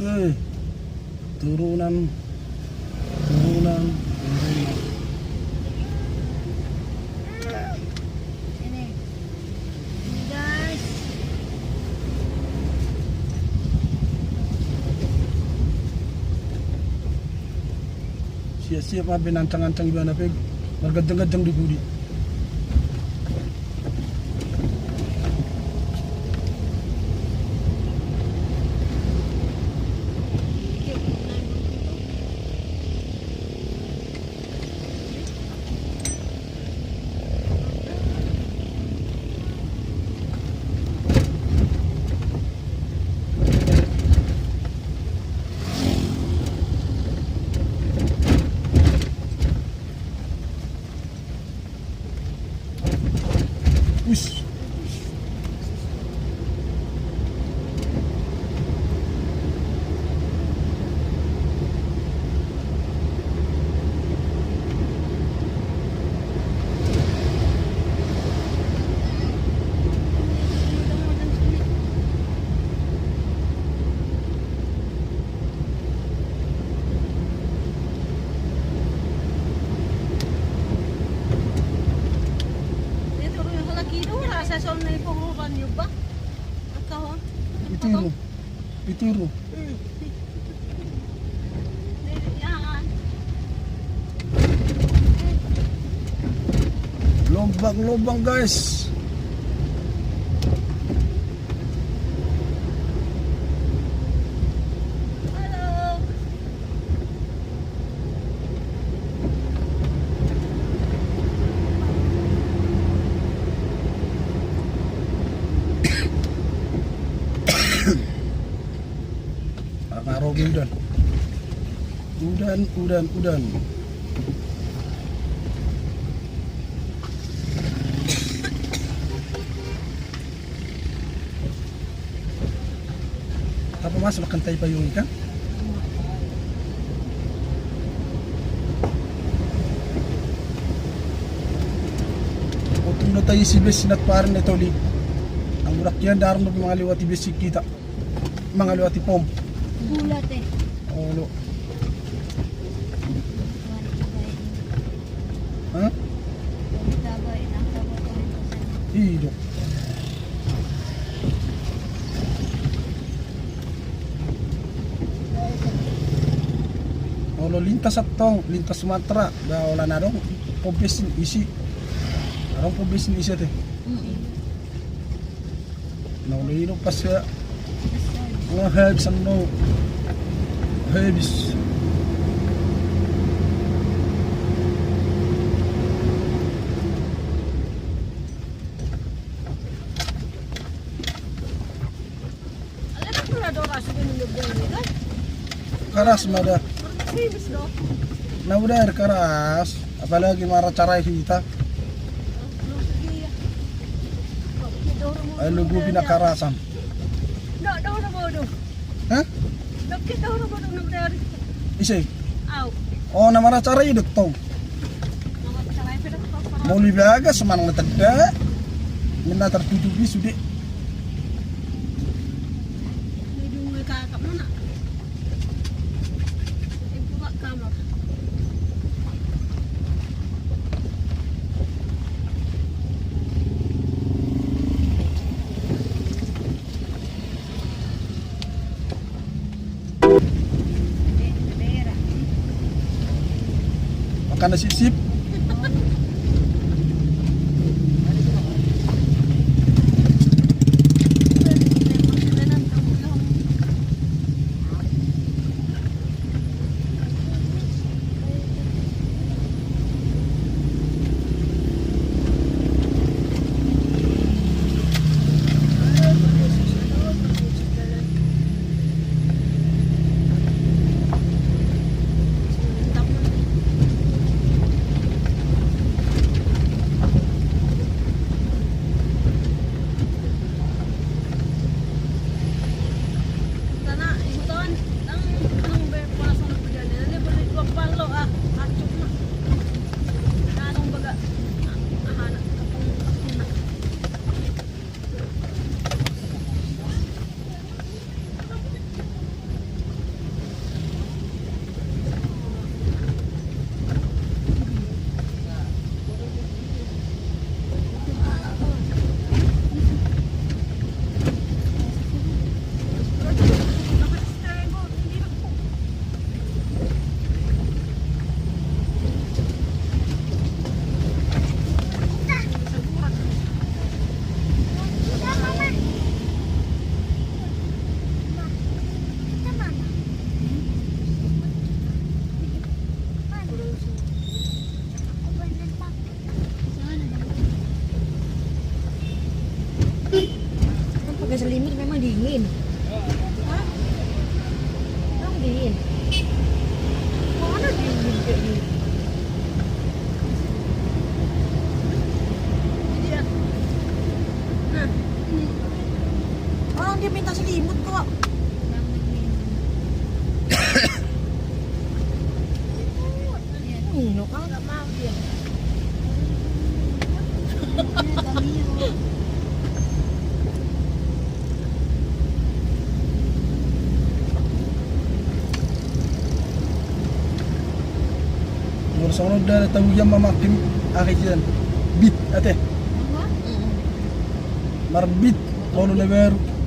Oke. Turunan. Turunan. Ini guys. Siap-siap apa nancang-nancang gimana peg. Margadang-gadang di budi. Ush. Sa sol na ipungukan niyo ba? Ako? Itiro. Itiro. Yan. Lubang-lubang guys. Hello. Araw udan. Udan. Apa mas makantay pa yung ikan? Utong na tayo si Bes sinat parin ito li. Ang urak yan darang na mga liwati Bes kita. Mga liwati pom. Bulat eh. Olo. Ha? Hido. Olo lintas at tong, lintas Sumatra. Wala na dong. Pobes isi. Arong pobes ni isi ate. Naulino pa siya. Mga herbs ano. Herbs. Alam mo pula daw kasi binulog din nila. Karas mada. Famous daw. Naudar karas. Apalagi mara caray kita. Ay lugu pinakarasan. No, daw na mo do. Ha? Nakita daw na mo do dari. Isay. Aw. Oh namara caray dito. Mga saray pa daw pa. Mau libaga semanang natanda. Mina tertuju bi sudi. Medyo may kakap mo na. Ito ba kamar? Makan nasi sip. Kan pakai selimut memang dingin. Hah? Memang dingin. Mana dingin kayak gini? Jadi ya. Nah, ini. Orang dia minta selimut kok. No, kan nggak mau dia. Mura sa unod na tawuyan mamakim akit yan. Bit ate. Apa? Marbit. Kono na meron.